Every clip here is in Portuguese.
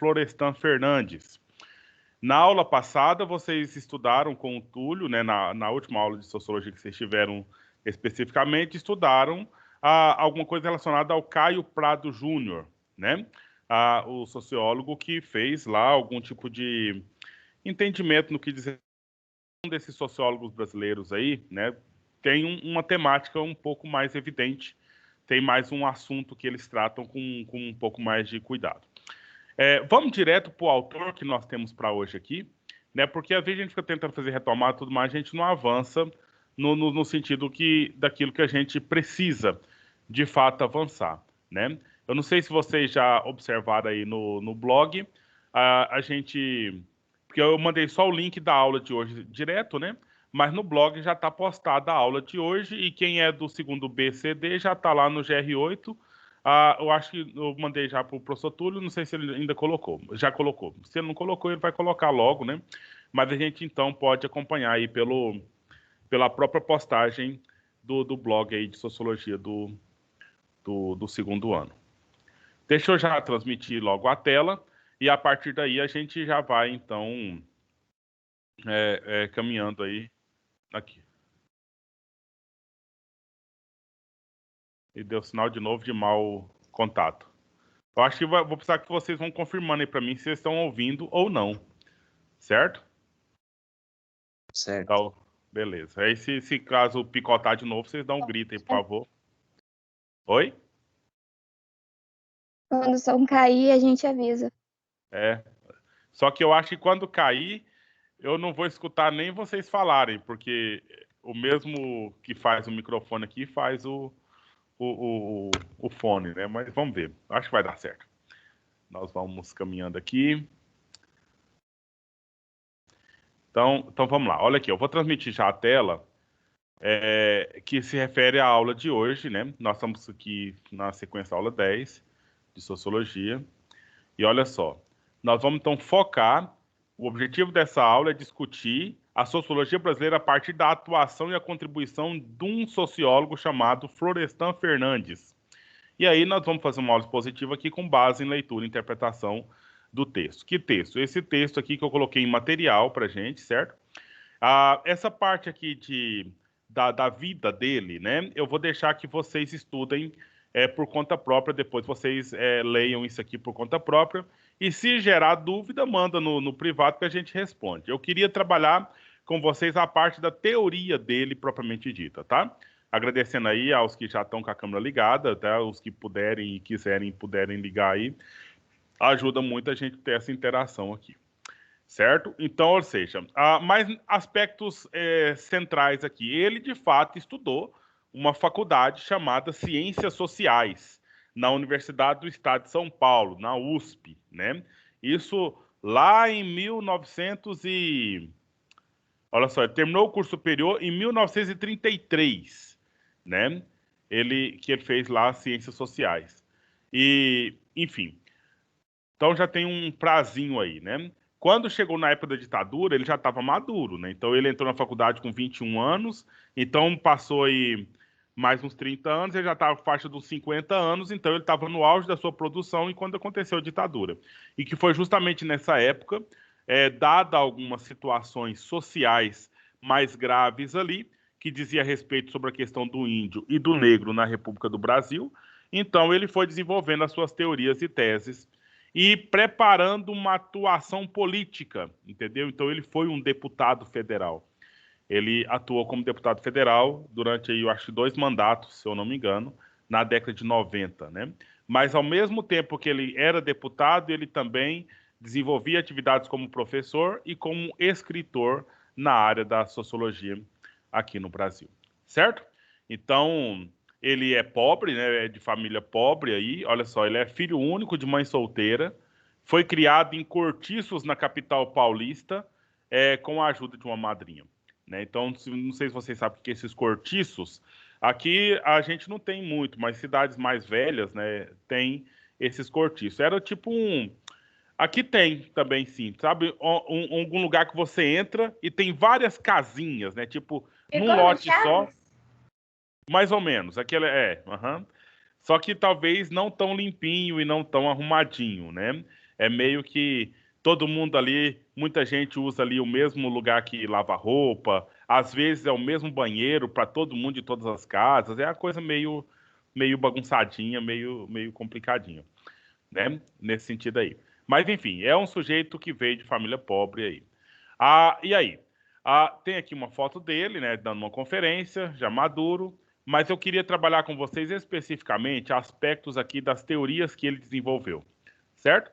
Florestan Fernandes. Na aula passada, vocês estudaram com o Túlio, né, na última aula de sociologia que vocês tiveram especificamente, estudaram alguma coisa relacionada ao Caio Prado Júnior, né? O sociólogo que fez lá algum tipo de entendimento no que diz desses sociólogos brasileiros aí, né, tem uma temática um pouco mais evidente, tem mais um assunto que eles tratam com um pouco mais de cuidado. Vamos direto para o autor que nós temos para hoje aqui, né, porque às vezes a gente fica tentando fazer retomada e tudo mais, a gente não avança no sentido daquilo que a gente precisa, de fato, avançar, né? Eu não sei se vocês já observaram aí no blog, a gente... Porque eu mandei só o link da aula de hoje direto, né? Mas no blog já está postada a aula de hoje e quem é do segundo BCD já está lá no GR8. Eu acho que eu mandei já para o professor Túlio, não sei se ele ainda colocou. Já colocou. Se ele não colocou, ele vai colocar logo, né? Mas a gente então pode acompanhar aí pela própria postagem do blog aí de sociologia do segundo ano. Deixa eu já transmitir logo a tela e a partir daí a gente já vai então caminhando aí aqui. E deu sinal de novo de mau contato. Eu acho que vou precisar que vocês vão confirmando aí para mim se vocês estão ouvindo ou não. Certo? Certo. Então, beleza. Aí se caso picotar de novo, vocês dão um grito aí, por favor. Oi? Quando o som cair, a gente avisa. Só que eu acho que quando cair, eu não vou escutar nem vocês falarem, porque o mesmo que faz o microfone aqui faz o fone, né? Mas vamos ver. Acho que vai dar certo. Nós vamos caminhando aqui. Então vamos lá. Olha aqui, eu vou transmitir já a tela que se refere à aula de hoje, né? Nós estamos aqui na sequência aula 10 de Sociologia. E olha só, nós vamos então focar, o objetivo dessa aula é discutir a sociologia brasileira a partir da atuação e a contribuição de um sociólogo chamado Florestan Fernandes. E aí nós vamos fazer uma aula expositiva aqui com base em leitura e interpretação do texto. Que texto? Esse texto aqui que eu coloquei em material para gente, certo? Essa parte aqui da vida dele, né? Eu vou deixar que vocês estudem por conta própria, depois vocês leiam isso aqui por conta própria. E se gerar dúvida, manda no privado que a gente responde. Eu queria trabalhar com vocês a parte da teoria dele propriamente dita, tá? Agradecendo aí aos que já estão com a câmera ligada, tá? Os que puderem e puderem ligar aí. Ajuda muito a gente ter essa interação aqui. Certo? Então, ou seja, mais aspectos centrais aqui. Ele, de fato, estudou uma faculdade chamada Ciências Sociais, na Universidade do Estado de São Paulo, na USP, né? Isso lá em 1900 e... Olha só, ele terminou o curso superior em 1933, né? Que ele fez lá Ciências Sociais. E, enfim, então já tem um prazinho aí, né? Quando chegou na época da ditadura, ele já estava maduro, né? Então ele entrou na faculdade com 21 anos, então passou aí mais uns 30 anos, ele já estava com faixa dos 50 anos, então ele estava no auge da sua produção e quando aconteceu a ditadura. E que foi justamente nessa época, dada algumas situações sociais mais graves ali, que dizia a respeito sobre a questão do índio e do negro na República do Brasil, então ele foi desenvolvendo as suas teorias e teses e preparando uma atuação política, entendeu? Então ele foi um deputado federal. Ele atuou como deputado federal durante, aí, eu acho, 2 mandatos, se eu não me engano, na década de 90, né? Mas ao mesmo tempo que ele era deputado, ele também desenvolvia atividades como professor e como escritor na área da sociologia aqui no Brasil, certo? Então, ele é pobre, né? É de família pobre aí. Olha só, ele é filho único de mãe solteira. Foi criado em Cortiços, na capital paulista, com a ajuda de uma madrinha, né? Então, não sei se vocês sabem o que é esses cortiços. Aqui a gente não tem muito, mas cidades mais velhas, né, tem esses cortiços. Era tipo um... Aqui tem também, sim, sabe? Algum lugar que você entra e tem várias casinhas, né? Tipo, num lote só. Mais ou menos. Aquele Só que talvez não tão limpinho e não tão arrumadinho, né? É meio que todo mundo ali, muita gente usa ali o mesmo lugar que lava roupa, às vezes é o mesmo banheiro para todo mundo de todas as casas, é a coisa meio bagunçadinha, meio complicadinha, né? Nesse sentido aí. Mas, enfim, é um sujeito que veio de família pobre aí. E aí? Tem aqui uma foto dele, né, dando uma conferência, já maduro, mas eu queria trabalhar com vocês especificamente aspectos aqui das teorias que ele desenvolveu, certo?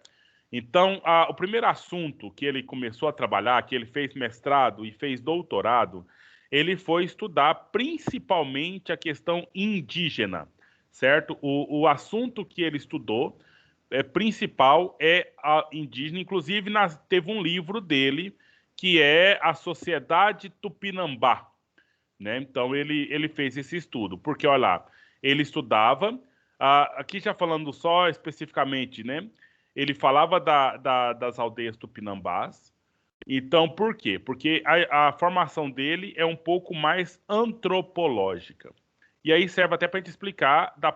Então, o primeiro assunto que ele começou a trabalhar, que ele fez mestrado e fez doutorado, ele foi estudar principalmente a questão indígena, certo? O assunto que ele estudou principal é a indígena, inclusive teve um livro dele que é a Sociedade Tupinambá, né? Então ele fez esse estudo, porque olha lá, ele estudava, aqui já falando só especificamente, né? Ele falava das aldeias tupinambás. Então, por quê? Porque a formação dele é um pouco mais antropológica. E aí serve até para a gente explicar da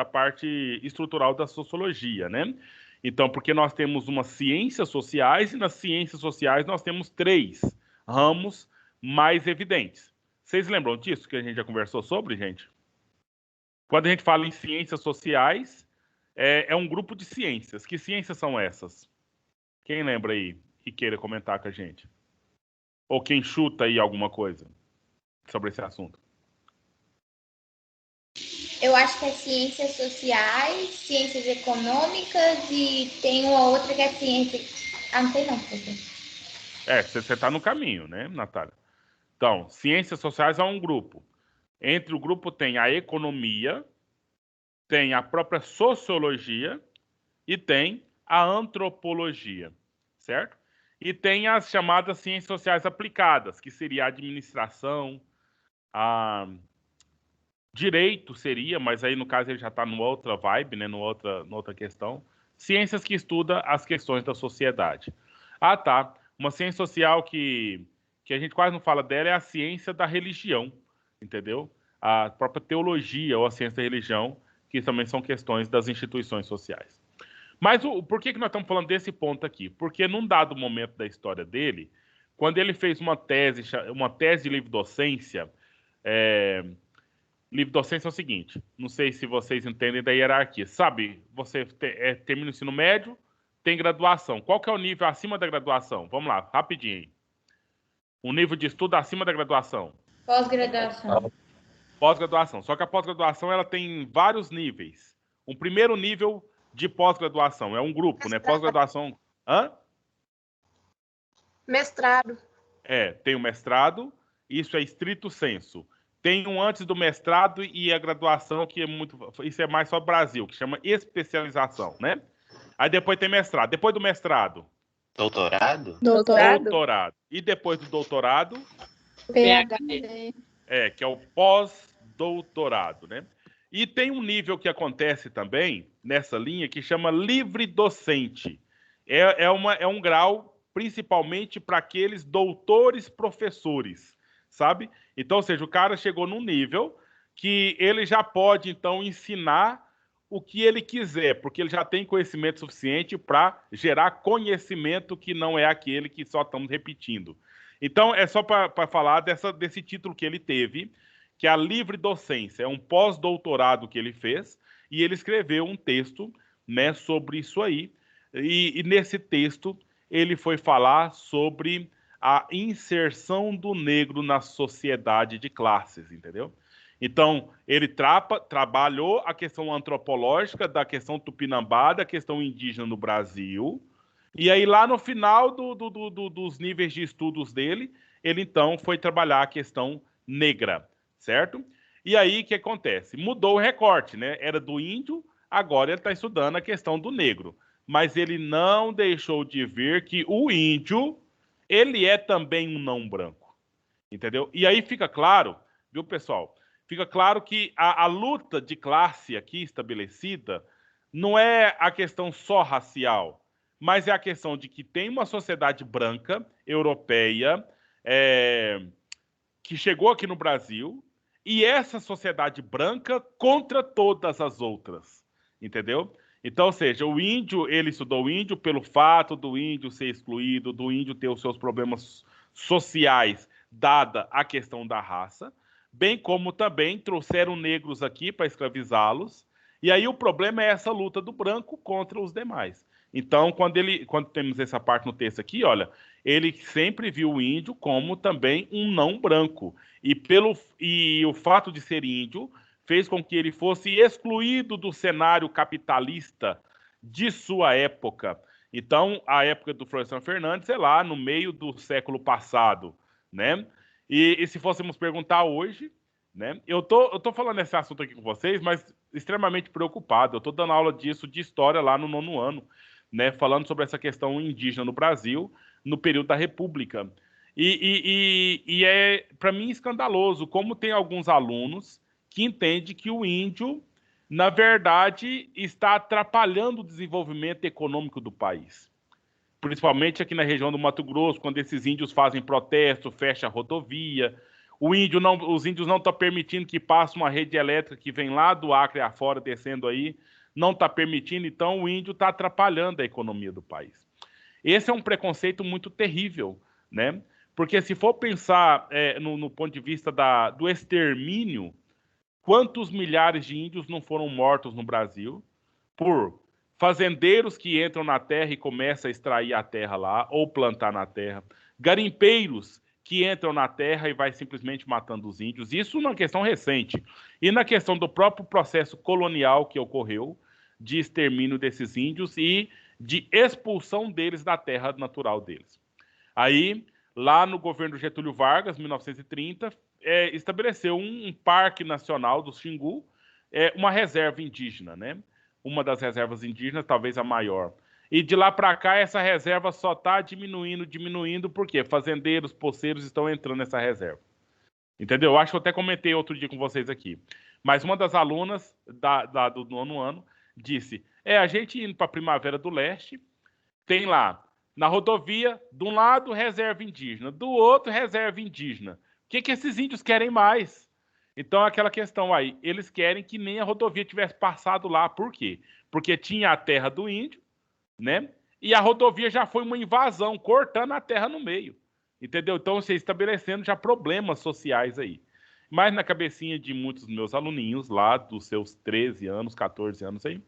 parte estrutural da sociologia, né? Então, porque nós temos umas ciências sociais e nas ciências sociais nós temos três ramos mais evidentes. Vocês lembram disso que a gente já conversou sobre, gente? Quando a gente fala em ciências sociais, é um grupo de ciências. Que ciências são essas? Quem lembra aí e queira comentar com a gente? Ou quem chuta aí alguma coisa sobre esse assunto? Eu acho que é ciências sociais, ciências econômicas e tem uma outra que é ciência. Não tem não, professor. Você está no caminho, né, Natália? Então, ciências sociais é um grupo. Entre o grupo tem a economia, tem a própria sociologia e tem a antropologia, certo? E tem as chamadas ciências sociais aplicadas, que seria a administração, a direito seria, mas aí no caso ele já está numa outra vibe, né, numa outra questão. Ciências que estudam as questões da sociedade. Tá. Uma ciência social que a gente quase não fala dela é a ciência da religião, entendeu? A própria teologia ou a ciência da religião, que também são questões das instituições sociais. Mas por que nós estamos falando desse ponto aqui? Porque num dado momento da história dele, quando ele fez uma tese de livre docência, livre docência é o seguinte, não sei se vocês entendem da hierarquia. Sabe, você termina o ensino médio, tem graduação. Qual que é o nível acima da graduação? Vamos lá, rapidinho aí. Um nível de estudo acima da graduação. Pós-graduação. Pós-graduação. Só que a pós-graduação ela tem vários níveis. Um primeiro nível de pós-graduação é um grupo, né? Pós-graduação. Hã? Mestrado. Tem o mestrado, isso é estrito sensu. Tem um antes do mestrado e a graduação, que é muito. Isso é mais só Brasil, que chama especialização, né? Aí depois tem mestrado. Depois do mestrado. Doutorado? Doutorado. E depois do doutorado. PhD. Que é o pós-doutorado, né? E tem um nível que acontece também nessa linha que chama livre docente. É um grau principalmente para aqueles doutores professores, sabe? Então, ou seja, o cara chegou num nível que ele já pode, então, ensinar o que ele quiser, porque ele já tem conhecimento suficiente para gerar conhecimento que não é aquele que só estamos repetindo. Então, é só para falar desse título que ele teve, que é a livre docência. É um pós-doutorado que ele fez, e ele escreveu um texto, né, sobre isso aí. E nesse texto, ele foi falar sobre a inserção do negro na sociedade de classes, entendeu? Então, ele trabalhou a questão antropológica da questão tupinambá, da questão indígena no Brasil, e aí lá no final dos níveis de estudos dele, ele então foi trabalhar a questão negra, certo? E aí o que acontece? Mudou o recorte, né? Era do índio, agora ele está estudando a questão do negro. Mas ele não deixou de ver que o índio, ele é também um não branco, entendeu? E aí fica claro, viu, pessoal? Fica claro que a luta de classe aqui estabelecida não é a questão só racial, mas é a questão de que tem uma sociedade branca, europeia, que chegou aqui no Brasil, e essa sociedade branca contra todas as outras, entendeu? Então, ou seja, o índio, ele estudou o índio pelo fato do índio ser excluído, do índio ter os seus problemas sociais, dada a questão da raça, bem como também trouxeram negros aqui para escravizá-los. E aí o problema é essa luta do branco contra os demais. Então, quando temos essa parte no texto aqui, olha, ele sempre viu o índio como também um não branco. E o fato de ser índio fez com que ele fosse excluído do cenário capitalista de sua época. Então, a época do Florestan Fernandes é lá no meio do século passado, né? E se fôssemos perguntar hoje, né? Eu tô falando esse assunto aqui com vocês, mas extremamente preocupado. Eu tô dando aula disso de história lá no 9º ano, né? Falando sobre essa questão indígena no Brasil no período da República. E é, para mim, escandaloso como tem alguns alunos que entendem que o índio, na verdade, está atrapalhando o desenvolvimento econômico do país. Principalmente aqui na região do Mato Grosso, quando esses índios fazem protesto, fecha a rodovia. Os índios não estão permitindo que passe uma rede elétrica que vem lá do Acre afora, descendo aí. Não está permitindo, então o índio está atrapalhando a economia do país. Esse é um preconceito muito terrível, né? Porque se for pensar no ponto de vista do extermínio, quantos milhares de índios não foram mortos no Brasil por fazendeiros que entram na terra e começam a extrair a terra lá, ou plantar na terra, garimpeiros que entram na terra e vai simplesmente matando os índios. Isso na questão recente. E na questão do próprio processo colonial que ocorreu, de extermínio desses índios e de expulsão deles da terra natural deles. Aí, lá no governo Getúlio Vargas, 1930, estabeleceu um parque nacional do Xingu, uma reserva indígena, né? Uma das reservas indígenas, talvez a maior. E de lá para cá, essa reserva só está diminuindo, porque fazendeiros, poceiros estão entrando nessa reserva. Entendeu? Eu acho que eu até comentei outro dia com vocês aqui. Mas uma das alunas do 9º ano disse, a gente indo para a Primavera do Leste, tem lá, na rodovia, de um lado, reserva indígena, do outro, reserva indígena. O que esses índios querem mais? Então, aquela questão aí, eles querem que nem a rodovia tivesse passado lá. Por quê? Porque tinha a terra do índio, né? E a rodovia já foi uma invasão, cortando a terra no meio. Entendeu? Então, você estabelecendo já problemas sociais aí. Mas na cabecinha de muitos dos meus aluninhos lá, dos seus 13 anos, 14 anos aí,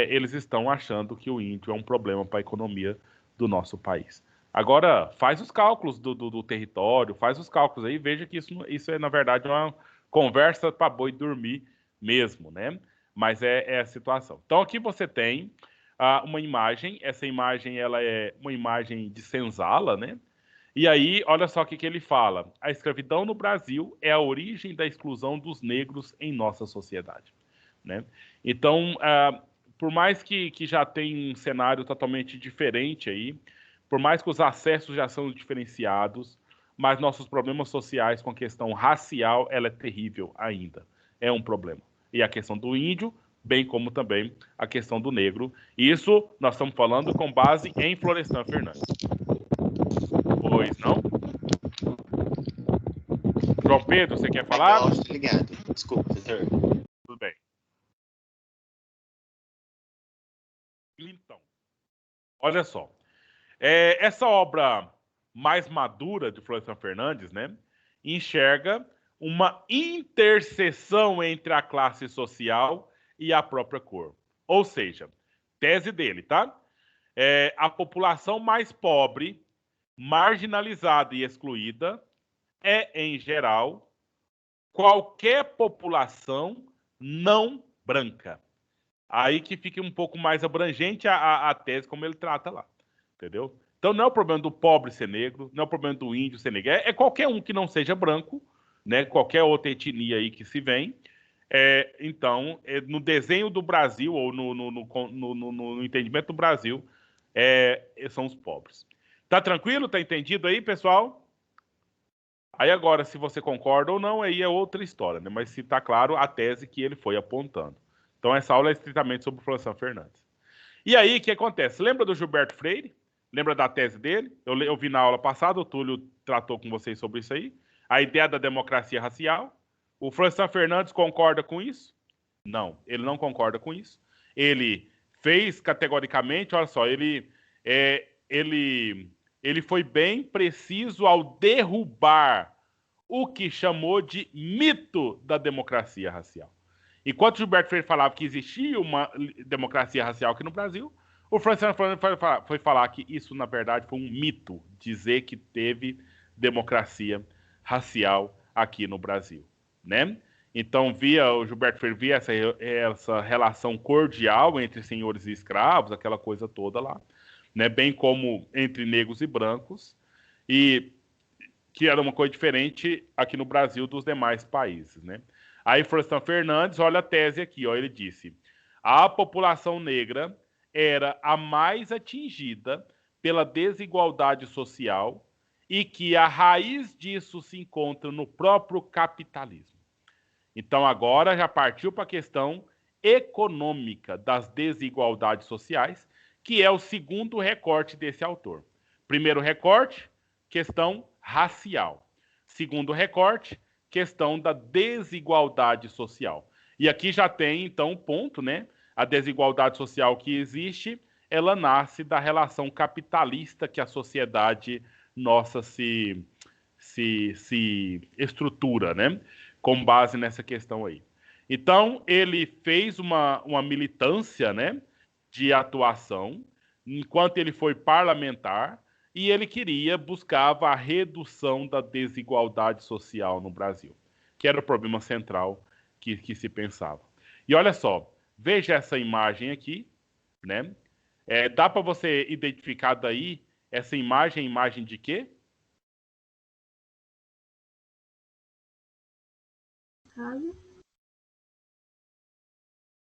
eles estão achando que o índio é um problema para a economia do nosso país. Agora, faz os cálculos do território, faz os cálculos aí, veja que isso é, na verdade, uma conversa para boi dormir mesmo, né? Mas é a situação. Então, aqui você tem uma imagem, essa imagem ela é uma imagem de senzala, né? E aí, olha só o que ele fala. A escravidão no Brasil é a origem da exclusão dos negros em nossa sociedade, né? Então, por mais que já tenha um cenário totalmente diferente aí, por mais que os acessos já são diferenciados, mas nossos problemas sociais com a questão racial, ela é terrível ainda. É um problema. E a questão do índio, bem como também a questão do negro. Isso nós estamos falando com base em Florestan Fernandes. Pois não? João Pedro, você quer falar? Não, estou ligado. Desculpa, doutor. Tudo bem. Então, olha só. Essa obra mais madura de Florestan Fernandes, né, enxerga uma interseção entre a classe social e a própria cor. Ou seja, tese dele, tá? A população mais pobre, marginalizada e excluída é, em geral, qualquer população não branca. Aí que fica um pouco mais abrangente a tese como ele trata lá. Entendeu? Então não é o problema do pobre ser negro, não é o problema do índio ser negro, é qualquer um que não seja branco, né? Qualquer outra etnia aí que se vem. Então, no desenho do Brasil, ou no entendimento do Brasil, são os pobres. Tá tranquilo? Tá entendido aí, pessoal? Aí agora, se você concorda ou não, aí é outra história, né? Mas se tá claro a tese que ele foi apontando. Então essa aula é estritamente sobre o Florestan Fernandes. E aí, o que acontece? Lembra do Gilberto Freire? Lembra da tese dele? Eu vi na aula passada, o Túlio tratou com vocês sobre isso aí. A ideia da democracia racial. O Florestan Fernandes concorda com isso? Não, ele não concorda com isso. ele fez categoricamente, olha só, ele foi bem preciso ao derrubar o que chamou de mito da democracia racial. Enquanto Gilberto Freire falava que existia uma democracia racial aqui no Brasil, o Francisco foi falar que isso, na verdade, foi um mito, dizer que teve democracia racial aqui no Brasil, né? Então, o Gilberto Freire via essa relação cordial entre senhores e escravos, aquela coisa toda lá, né? Bem como entre negros e brancos, e que era uma coisa diferente aqui no Brasil dos demais países, né? Aí Florestan Fernandes, olha a tese aqui, ó, ele disse: a população negra era a mais atingida pela desigualdade social e que a raiz disso se encontra no próprio capitalismo. Então agora já partiu para a questão econômica das desigualdades sociais, que é o segundo recorte desse autor. Primeiro recorte, questão racial. Segundo recorte, questão da desigualdade social. E aqui já tem, então, um ponto, né? A desigualdade social que existe, ela nasce da relação capitalista que a sociedade nossa se estrutura, né? Com base nessa questão aí. Então, ele fez uma militância, né, de atuação, enquanto ele foi parlamentar, e ele buscava a redução da desigualdade social no Brasil, que era o problema central que se pensava. E olha só, veja essa imagem aqui, né? Dá para você identificar daí essa imagem, imagem de quê?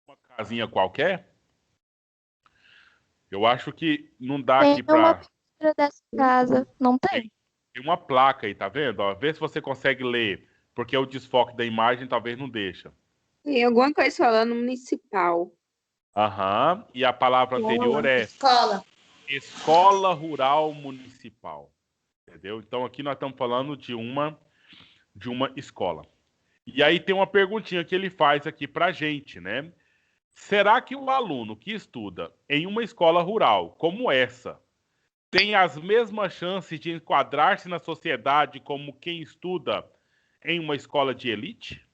Uma casinha qualquer? Eu acho que não dá Tem aqui uma para... pintura dessa casa, não tem? Tem uma placa aí, tá vendo? Ó, vê se você consegue ler, porque o desfoque da imagem talvez não deixa. Tem alguma coisa falando municipal. Aham. E a palavra anterior é Escola. Escola Rural Municipal. Entendeu? Então aqui nós estamos falando de uma escola. E aí tem uma perguntinha que ele faz aqui pra gente, né? Será que o aluno que estuda em uma escola rural como essa tem as mesmas chances de enquadrar-se na sociedade como quem estuda em uma escola de elite?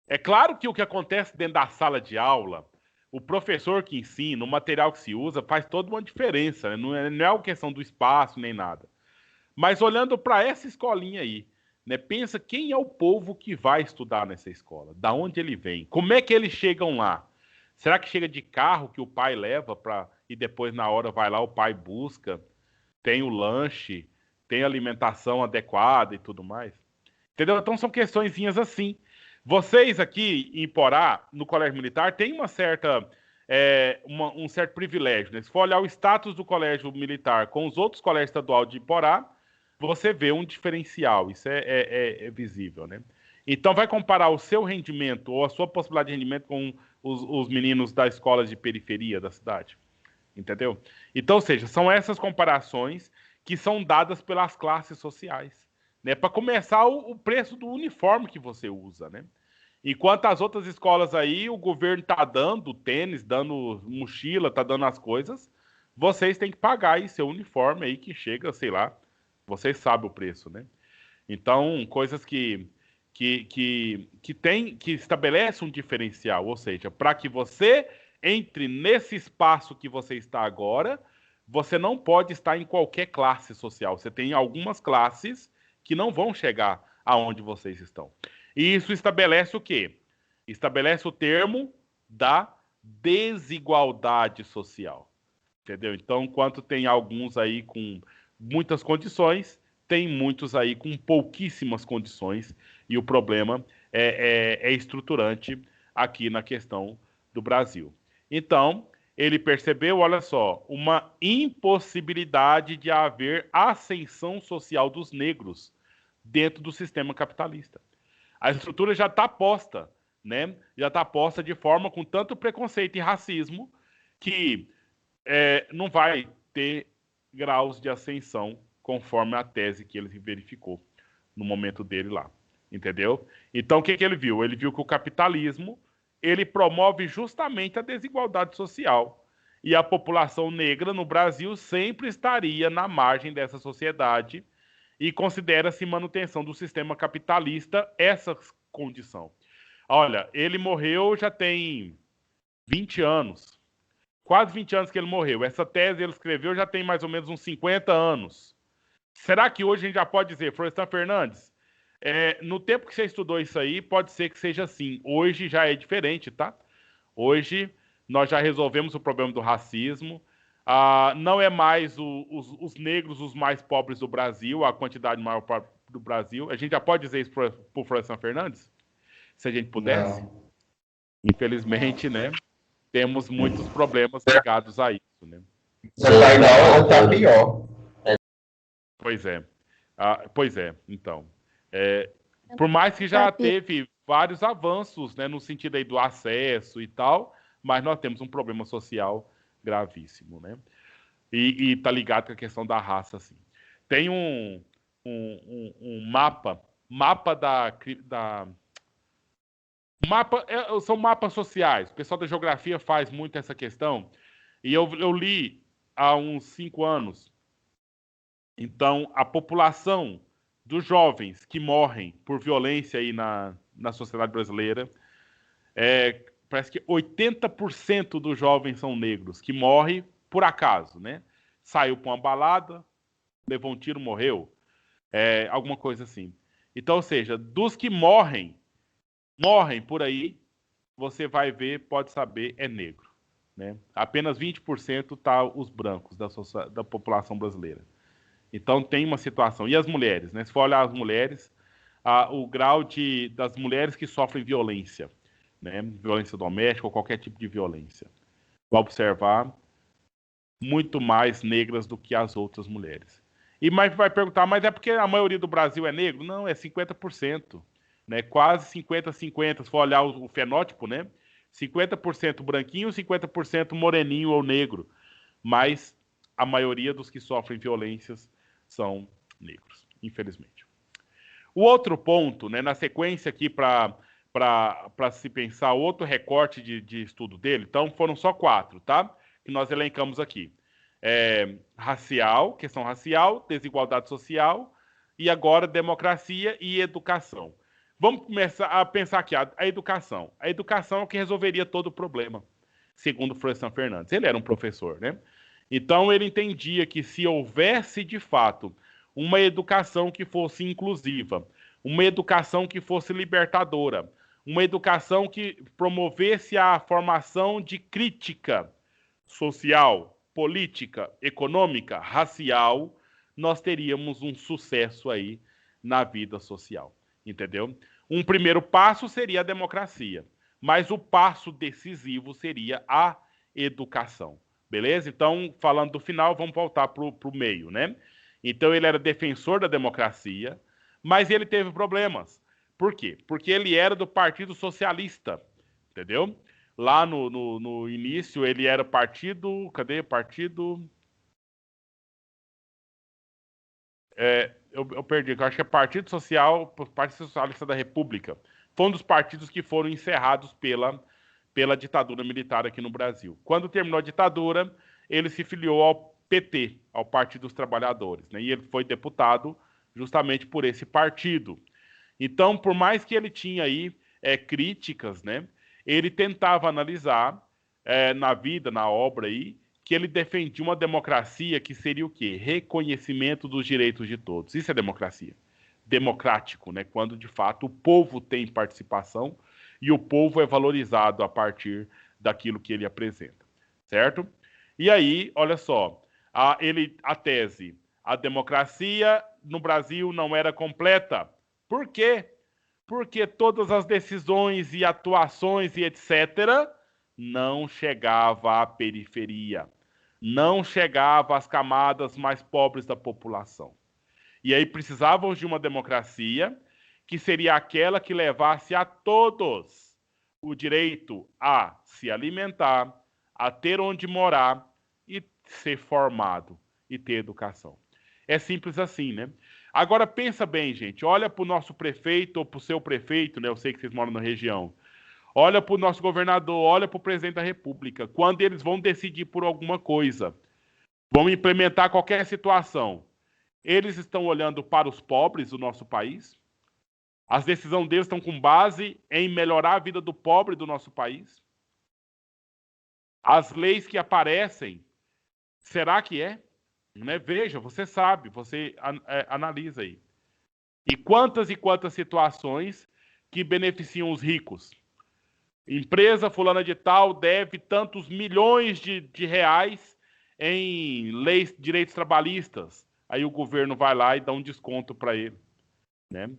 É claro que o que acontece dentro da sala de aula, o professor que ensina, o material que se usa, faz toda uma diferença, né? Não é uma questão do espaço nem nada. Mas olhando para essa escolinha aí, né, pensa quem é o povo que vai estudar nessa escola, da onde ele vem, como é que eles chegam lá? Será que chega de carro que o pai leva e depois na hora vai lá o pai busca, tem o lanche, tem alimentação adequada e tudo mais? Entendeu? Então são questõezinhas assim. Vocês aqui em Porá, no Colégio Militar, têm um certo privilégio, né? Se for olhar o status do Colégio Militar com os outros colégios estaduais de Porá, você vê um diferencial, isso é visível, né? Então vai comparar o seu rendimento ou a sua possibilidade de rendimento com os meninos da escola de periferia da cidade, entendeu? Então, ou seja, são essas comparações que são dadas pelas classes sociais, né? Para começar, o preço do uniforme que você usa, né? Enquanto as outras escolas aí, o governo tá dando tênis, dando mochila, tá dando as coisas, vocês têm que pagar aí seu uniforme aí que chega, sei lá, vocês sabem o preço, né? Então, coisas que estabelece um diferencial, ou seja, para que você entre nesse espaço que você está agora, você não pode estar em qualquer classe social. Você tem algumas classes que não vão chegar aonde vocês estão. E isso estabelece o quê? Estabelece o termo da desigualdade social. Entendeu? Então, enquanto tem alguns aí com muitas condições, tem muitos aí com pouquíssimas condições, e o problema é estruturante aqui na questão do Brasil. Então, ele percebeu, olha só, uma impossibilidade de haver ascensão social dos negros dentro do sistema capitalista. A estrutura já está posta, né? Já está posta de forma com tanto preconceito e racismo que não vai ter graus de ascensão conforme a tese que ele verificou no momento dele lá, entendeu? Então, o que ele viu? Ele viu que o capitalismo ele promove justamente a desigualdade social. E a população negra no Brasil sempre estaria na margem dessa sociedade e considera-se manutenção do sistema capitalista essa condição. Olha, ele morreu já tem 20 anos. Quase 20 anos que ele morreu. Essa tese ele escreveu já tem mais ou menos uns 50 anos. Será que hoje a gente já pode dizer, Florestan Fernandes, no tempo que você estudou isso aí, pode ser que seja assim. Hoje já é diferente, tá? Hoje nós já resolvemos o problema do racismo. Não é mais os negros os mais pobres do Brasil, a quantidade maior do Brasil. A gente já pode dizer isso para o Florestan Fernandes? Se a gente pudesse? Não. Infelizmente, né? Temos muitos problemas ligados a isso, né? Você tá igual ou tá pior? Pois é. Pois é, então. Por mais que já teve vários avanços, né, no sentido aí do acesso e tal, mas nós temos um problema social gravíssimo, né? E tá ligado com a questão da raça, assim. Tem um mapa são mapas sociais. O pessoal da geografia faz muito essa questão. E eu li há uns 5 anos. Então, a população dos jovens que morrem por violência aí na sociedade brasileira, parece que 80% dos jovens são negros, que morrem por acaso, né? Saiu para uma balada, levou um tiro, morreu. Alguma coisa assim. Então, ou seja, dos que morrem por aí, você vai ver, pode saber, é negro. Né? Apenas 20% tá os brancos da população brasileira. Então tem uma situação. E as mulheres, né? Se for olhar as mulheres, o grau das mulheres que sofrem violência, né? Violência doméstica ou qualquer tipo de violência. Vai observar muito mais negras do que as outras mulheres. E mais vai perguntar, mas é porque a maioria do Brasil é negro? Não, é 50%. Né? Quase 50-50, se for olhar o fenótipo, né? 50% branquinho, 50% moreninho ou negro. Mas a maioria dos que sofrem violências são negros, infelizmente. O outro ponto, né, na sequência aqui para se pensar, outro recorte de estudo dele, então foram só 4, tá? Que nós elencamos aqui. Racial, questão racial, desigualdade social e agora democracia e educação. Vamos começar a pensar aqui, a educação. A educação é o que resolveria todo o problema, segundo Florestan Fernandes. Ele era um professor, né? Então, ele entendia que se houvesse, de fato, uma educação que fosse inclusiva, uma educação que fosse libertadora, uma educação que promovesse a formação de crítica social, política, econômica, racial, nós teríamos um sucesso aí na vida social. Entendeu? Um primeiro passo seria a democracia, mas o passo decisivo seria a educação. Beleza? Então, falando do final, vamos voltar para o meio, né? Então, ele era defensor da democracia, mas ele teve problemas. Por quê? Porque ele era do Partido Socialista, entendeu? Lá no início, ele era partido... Cadê? Partido... Eu perdi, eu acho que é Partido Socialista da República. Foi um dos partidos que foram encerrados pela ditadura militar aqui no Brasil. Quando terminou a ditadura, ele se filiou ao PT, ao Partido dos Trabalhadores, né? E ele foi deputado justamente por esse partido. Então, por mais que ele tinha aí críticas, né? Ele tentava analisar na vida, na obra aí, que ele defendia uma democracia que seria o quê? Reconhecimento dos direitos de todos. Isso é democracia. Democrático, né? Quando, de fato, o povo tem participação e o povo é valorizado a partir daquilo que ele apresenta. Certo? E aí, olha só, a tese, a democracia no Brasil não era completa. Por quê? Porque todas as decisões e atuações e etc. não chegava à periferia, não chegava às camadas mais pobres da população. E aí precisavam de uma democracia que seria aquela que levasse a todos o direito a se alimentar, a ter onde morar e ser formado e ter educação. É simples assim, né? Agora pensa bem, gente, olha para o nosso prefeito ou para o seu prefeito, né? Eu sei que vocês moram na região. olha para o nosso governador, olha para o presidente da República. Quando eles vão decidir por alguma coisa, vão implementar qualquer situação, eles estão olhando para os pobres do nosso país? As decisões deles estão com base em melhorar a vida do pobre do nosso país? As leis que aparecem, será que é? Né? Veja, você sabe, você analisa aí. E quantas situações que beneficiam os ricos? Empresa fulana de tal deve tantos milhões de reais em leis, direitos trabalhistas. Aí o governo vai lá e dá um desconto para ele, né?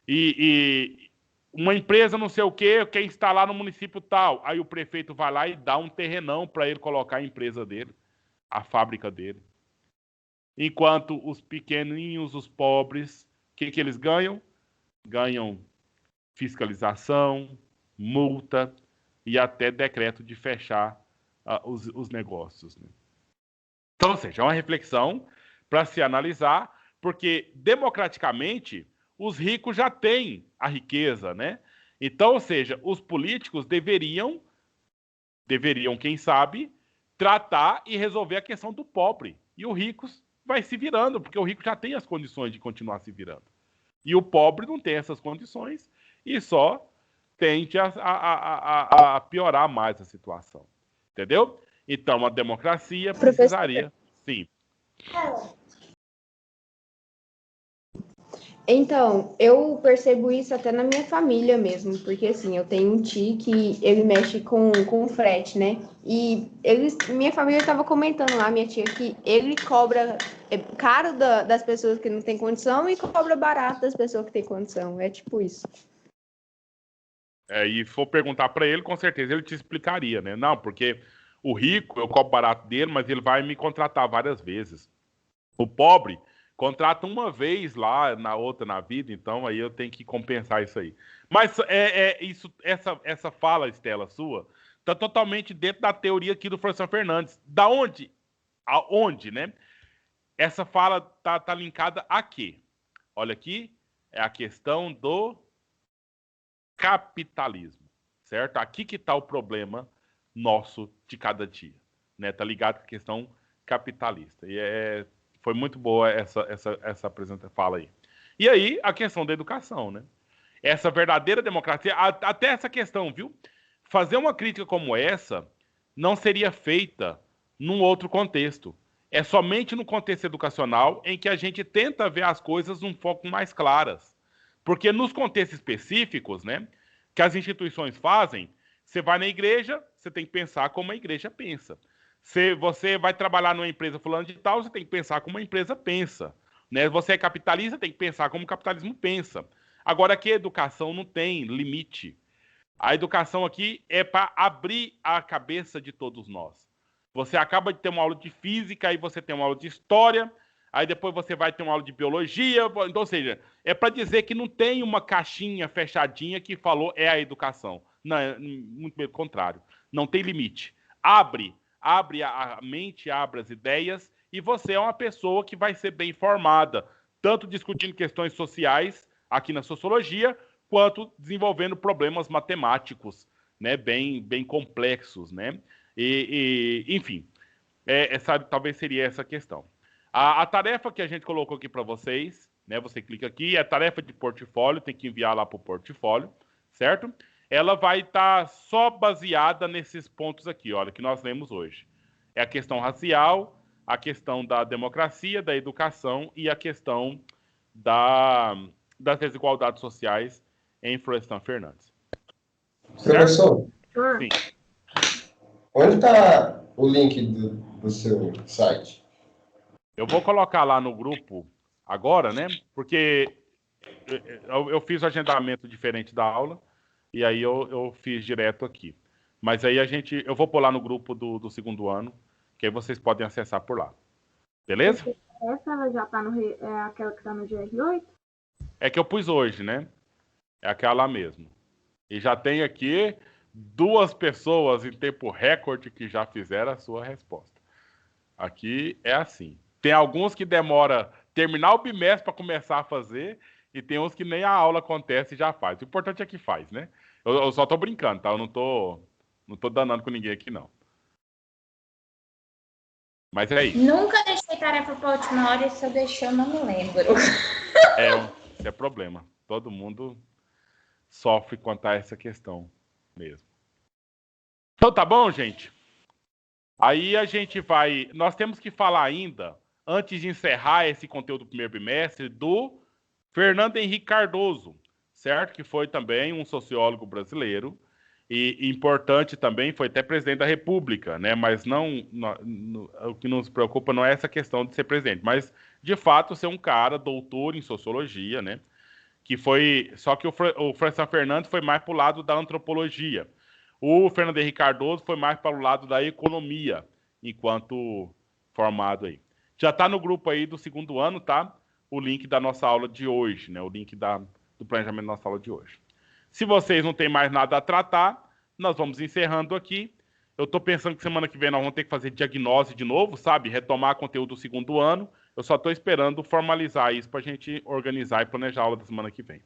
E uma empresa não sei o quê, quer instalar no município tal. Aí o prefeito vai lá e dá um terrenão para ele colocar a empresa dele, a fábrica dele. Enquanto os pequenininhos, os pobres, o que eles ganham? Ganham fiscalização, multa e até decreto de fechar os negócios, né? Então, ou seja, é uma reflexão para se analisar, porque democraticamente os ricos já têm a riqueza, né? Então, ou seja, os políticos deveriam, quem sabe, tratar e resolver a questão do pobre. E o rico vai se virando, porque o rico já tem as condições de continuar se virando. E o pobre não tem essas condições e só tende a piorar mais a situação. Entendeu? Então, a democracia precisaria, sim. Então, eu percebo isso até na minha família mesmo, porque assim, eu tenho um tio que ele mexe com frete, né? E minha família estava comentando lá, minha tia, que ele cobra caro das pessoas que não têm condição e cobra barato das pessoas que têm condição. É tipo isso. E for perguntar para ele, com certeza ele te explicaria, né? Não, porque o rico, eu cobro barato dele, mas ele vai me contratar várias vezes. O pobre contrata uma vez lá, na outra na vida, então aí eu tenho que compensar isso aí. Mas essa fala, Estela, sua, está totalmente dentro da teoria aqui do Francisco Fernandes. Da onde? Aonde, né? Essa fala tá linkada a quê? Olha aqui, é a questão do capitalismo, certo? Aqui que está o problema nosso de cada dia, né? Tá ligado com a questão capitalista. E foi muito boa essa apresentação, fala aí. E aí, a questão da educação, né? Essa verdadeira democracia, até essa questão, viu? Fazer uma crítica como essa não seria feita num outro contexto. É somente no contexto educacional em que a gente tenta ver as coisas num foco mais claras. Porque nos contextos específicos, né, que as instituições fazem, você vai na igreja, você tem que pensar como a igreja pensa. Se você vai trabalhar numa empresa fulano de tal, você tem que pensar como a empresa pensa, né? Você é capitalista, tem que pensar como o capitalismo pensa. Agora, aqui a educação não tem limite. A educação aqui é para abrir a cabeça de todos nós. Você acaba de ter uma aula de física, aí você tem uma aula de história, aí depois você vai ter uma aula de biologia. Então, ou seja, é para dizer que não tem uma caixinha fechadinha que falou é a educação. Não, muito pelo contrário. Não tem limite. Abre a mente, abre as ideias, e você é uma pessoa que vai ser bem informada, tanto discutindo questões sociais aqui na sociologia, quanto desenvolvendo problemas matemáticos, né, bem complexos, né? Enfim, talvez seria essa questão. A tarefa que a gente colocou aqui para vocês, né? Você clica aqui, é tarefa de portfólio, tem que enviar lá para o portfólio, certo? Ela vai estar só baseada nesses pontos aqui, olha, que nós lemos hoje. É a questão racial, a questão da democracia, da educação e a questão das desigualdades sociais em Florestan Fernandes. Professor, sim. Onde está o link do seu site? Eu vou colocar lá no grupo agora, né? Porque eu fiz o agendamento diferente da aula e aí eu fiz direto aqui. Mas aí eu vou pôr lá no grupo do segundo ano, que aí vocês podem acessar por lá. Beleza? Essa ela já está aquela que está no GR8? É que eu pus hoje, né? É aquela lá mesmo. E já tem aqui 2 pessoas em tempo recorde que já fizeram a sua resposta. Aqui é assim. Tem alguns que demora terminar o bimestre para começar a fazer e tem uns que nem a aula acontece e já faz. O importante é que faz, né? Eu só tô brincando, tá? Eu não tô danando com ninguém aqui, não. Mas é isso. Nunca deixei tarefa para a última hora e se eu deixei, eu não me lembro. Esse é problema. Todo mundo sofre quanto a essa questão mesmo. Então tá bom, gente? Aí a gente vai... Nós temos que falar ainda, antes de encerrar esse conteúdo do primeiro bimestre, do Fernando Henrique Cardoso, certo? Que foi também um sociólogo brasileiro e importante também, foi até presidente da República, né? Mas o que nos preocupa não é essa questão de ser presidente, mas de fato ser um cara doutor em sociologia, né? Que foi, só que o Francisco Fernandes foi mais para o lado da antropologia. O Fernando Henrique Cardoso foi mais para o lado da economia, enquanto formado aí. Já está no grupo aí do segundo ano, tá? O link da nossa aula de hoje, né? O link do planejamento da nossa aula de hoje. Se vocês não têm mais nada a tratar, nós vamos encerrando aqui. Eu estou pensando que semana que vem nós vamos ter que fazer diagnose de novo, sabe? Retomar conteúdo do segundo ano. Eu só estou esperando formalizar isso para a gente organizar e planejar a aula da semana que vem.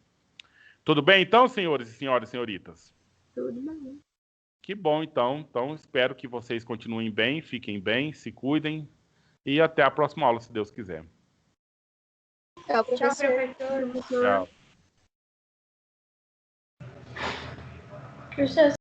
Tudo bem, então, senhores e senhoras e senhoritas? Tudo bem. Que bom, então. Então, espero que vocês continuem bem, fiquem bem, se cuidem. E até a próxima aula, se Deus quiser. Tchau, Tchau, professor. professor. Tchau. Professor,